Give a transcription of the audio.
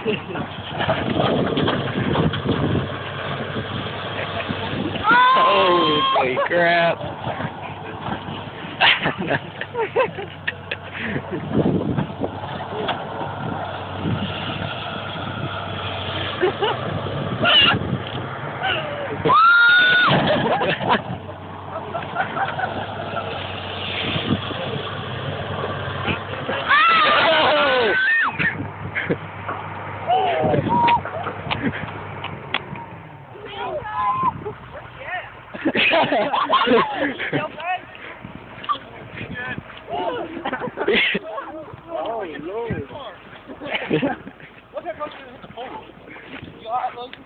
Holy crap. Oh, Lord. What's that supposed to hit the pole? You all right, Logan?